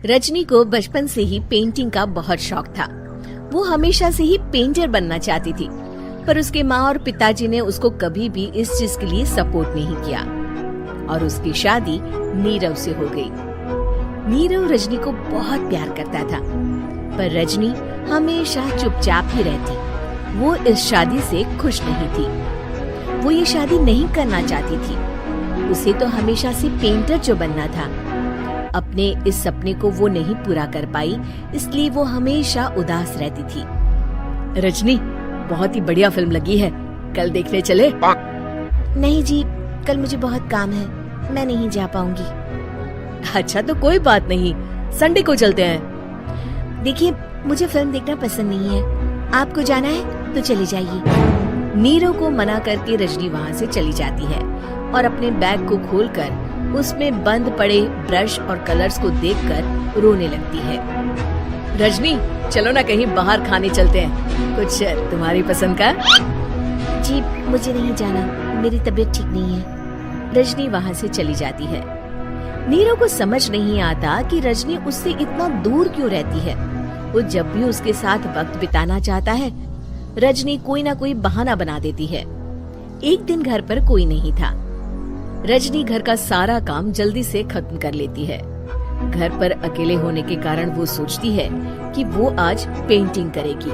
रजनी को बचपन से ही पेंटिंग का बहुत शौक था। वो हमेशा से ही पेंटर बनना चाहती थी, पर उसके माँ और पिताजी ने उसको कभी भी इस चीज के लिए सपोर्ट नहीं किया और उसकी शादी नीरव से हो गई। नीरव रजनी को बहुत प्यार करता था, पर रजनी हमेशा चुपचाप ही रहती। वो इस शादी से खुश नहीं थी। वो ये शादी नहीं करना चाहती थी। उसे तो हमेशा से पेंटर जो बनना था। अपने इस सपने को वो नहीं पूरा कर पाई, इसलिए वो हमेशा उदास रहती थी। रजनी, बहुत ही बढ़िया फिल्म लगी है, कल देखने चले? नहीं जी, कल मुझे बहुत काम है, मैं नहीं जा पाऊंगी। अच्छा तो कोई बात नहीं, संडे को चलते हैं। देखिए, मुझे फिल्म देखना पसंद नहीं है। आपको जाना है तो चली जाइए। नीरव को मना करके रजनी वहाँ से चली जाती है और अपने बैग को खोलकर उसमें बंद पड़े ब्रश और कलर्स को देखकर रोने लगती है। रजनी, चलो ना कहीं बाहर खाने चलते हैं, कुछ तुम्हारी पसंद का। जी, मुझे नहीं जाना, मेरी तबीयत ठीक नहीं है। रजनी वहाँ से चली जाती है। नीरव को समझ नहीं आता कि रजनी उससे इतना दूर क्यों रहती है। वो जब भी उसके साथ वक्त बिताना चाहता है, रजनी कोई ना कोई बहाना बना देती है। एक दिन घर पर कोई नहीं था। रजनी घर का सारा काम जल्दी से खत्म कर लेती है। घर पर अकेले होने के कारण वो सोचती है कि वो आज पेंटिंग करेगी।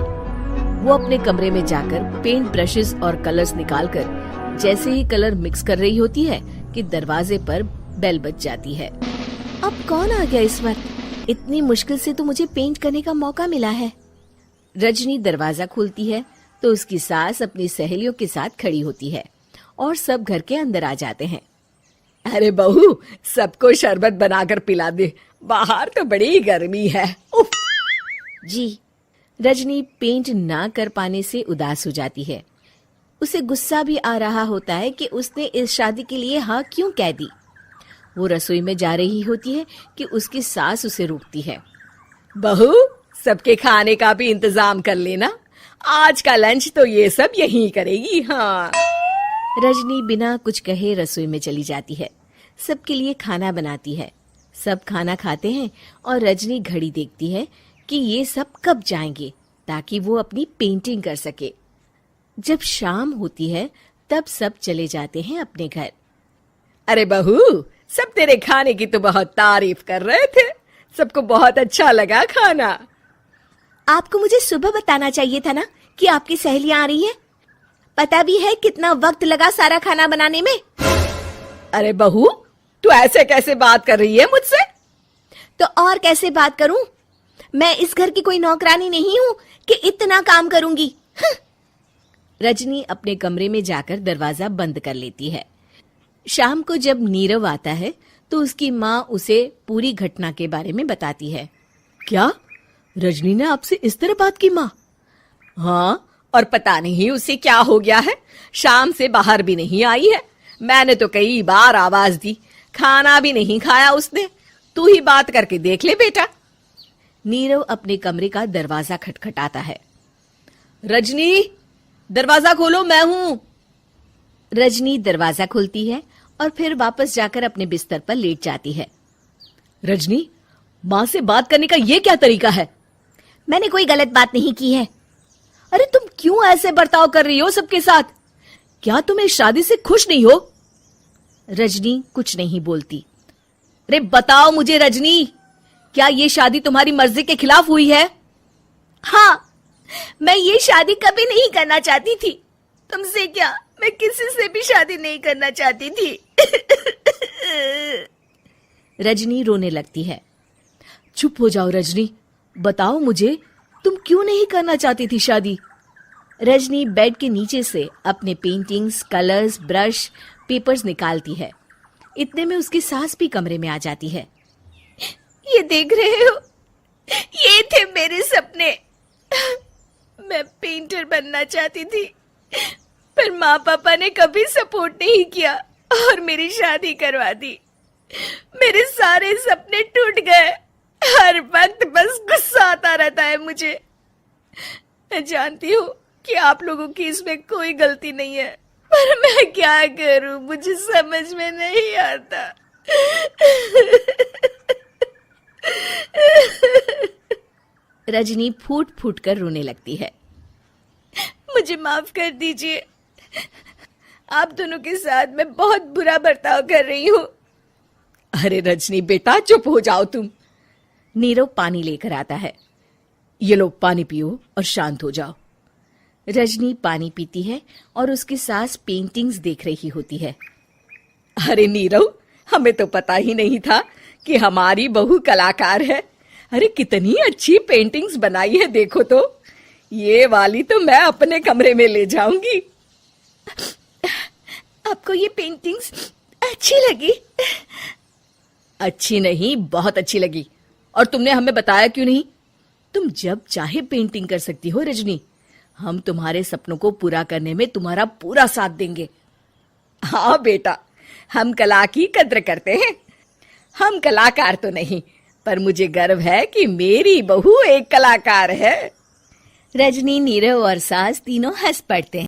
वो अपने कमरे में जाकर पेंट ब्रशेस और कलर्स निकालकर जैसे ही कलर मिक्स कर रही होती है कि दरवाजे पर बेल बज जाती है। अब कौन आ गया इस वक्त? इतनी मुश्किल से तो मुझे पेंट करने का मौका मिला है। रजनी दरवाजा खोलती है तो उसकी सास अपनी सहेलियों के साथ खड़ी होती है और सब घर के अंदर आ जाते हैं। अरे बहू, सबको शरबत बनाकर पिला दे, बाहर तो बड़ी गर्मी है। उफ। जी। रजनी पेंट ना कर पाने से उदास हो जाती है। उसे गुस्सा भी आ रहा होता है कि उसने इस शादी के लिए हाँ क्यों कह दी। वो रसोई में जा रही होती है कि उसकी सास उसे रोकती है। बहू, सबके खाने का भी इंतजाम कर लेना, आज का लंच तो ये सब यहीं करेगी। हाँ। रजनी बिना कुछ कहे रसोई में चली जाती है। सबके लिए खाना बनाती है। सब खाना खाते हैं और रजनी घड़ी देखती है कि ये सब कब जाएंगे ताकि वो अपनी पेंटिंग कर सके। जब शाम होती है तब सब चले जाते हैं अपने घर। अरे बहू, सब तेरे खाने की तो बहुत तारीफ कर रहे थे, सबको बहुत अच्छा लगा खाना। आपको मुझे सुबह बताना चाहिए था ना कि आपकी सहेलियां आ रही हैं। पता भी है कितना वक्त लगा सारा खाना बनाने में। अरे बहू, तू ऐसे कैसे बात कर रही है मुझसे? तो और कैसे बात करूं? मैं इस घर की कोई नौकरानी नहीं हूं कि इतना काम करूंगी। रजनी अपने कमरे में जाकर दरवाजा बंद कर लेती है। शाम को जब नीरव आता है तो उसकी माँ उसे पूरी घटना के बारे में बताती है। क्या रजनी ने आपसे इस तरह बात की माँ? हाँ, और पता नहीं उसे क्या हो गया है, शाम से बाहर भी नहीं आई है। मैंने तो कई बार आवाज दी, खाना भी नहीं खाया उसने। तू ही बात करके देख ले बेटा। नीरव अपने कमरे का दरवाजा खटखटाता है। रजनी, दरवाजा खोलो, मैं हूं। रजनी दरवाजा खोलती है और फिर वापस जाकर अपने बिस्तर पर लेट जाती है। रजनी, माँ से बात करने का ये क्या तरीका है? मैंने कोई गलत बात नहीं की है। अरे तुम क्यों ऐसे बर्ताव कर रही हो सबके साथ? क्या तुम इस शादी से खुश नहीं हो? रजनी कुछ नहीं बोलती। अरे बताओ मुझे रजनी, क्या ये शादी तुम्हारी मर्जी के खिलाफ हुई है? हाँ, मैं ये शादी कभी नहीं करना चाहती थी। तुमसे क्या, मैं किसी से भी शादी नहीं करना चाहती थी। रजनी रोने लगती है। चुप हो जाओ रजनी, बताओ मुझे, तुम क्यों नहीं करना चाहती थी शादी? रजनी बेड के नीचे से अपने पेंटिंग्स, कलर्स, ब्रश, पेपर्स निकालती है। इतने में उसकी सास भी कमरे में आ जाती है। ये देख रहे हो, ये थे मेरे सपने। मैं पेंटर बनना चाहती थी, पर माँ पापा ने कभी सपोर्ट नहीं किया और मेरी शादी करवा दी। मेरे सारे सपने टूट गए। हर वक्त बस गुस्सा आता रहता है मुझे। मैं जानती हूँ कि आप लोगों की इसमें कोई गलती नहीं है, पर मैं क्या करूं, मुझे समझ में नहीं आता। रजनी फूट फूट कर रोने लगती है। मुझे माफ कर दीजिए, आप दोनों के साथ मैं बहुत बुरा बर्ताव कर रही हूँ। अरे रजनी बेटा चुप हो जाओ तुम। नीरव पानी लेकर आता है। ये लो पानी पियो और शांत हो जाओ। रजनी पानी पीती है और उसकी सास पेंटिंग्स देख रही होती है। अरे नीरव, हमें तो पता ही नहीं था कि हमारी बहू कलाकार है। अरे कितनी अच्छी पेंटिंग्स बनाई है, देखो तो। ये वाली तो मैं अपने कमरे में ले जाऊंगी। आपको ये पेंटिंग्स अच्छी लगी? अच्छी नहीं, बहुत अच्छी लगी। और तुमने हमें बताया क्यों नहीं? तुम जब चाहे पेंटिंग कर सकती हो रजनी। हम तुम्हारे सपनों को पूरा करने में तुम्हारा पूरा साथ देंगे। हाँ बेटा, हम कला की कद्र करते हैं। हम कलाकार तो नहीं, पर मुझे गर्व है कि मेरी बहू एक कलाकार है। रजनी, नीरव और सास तीनों हंस पड़ते हैं।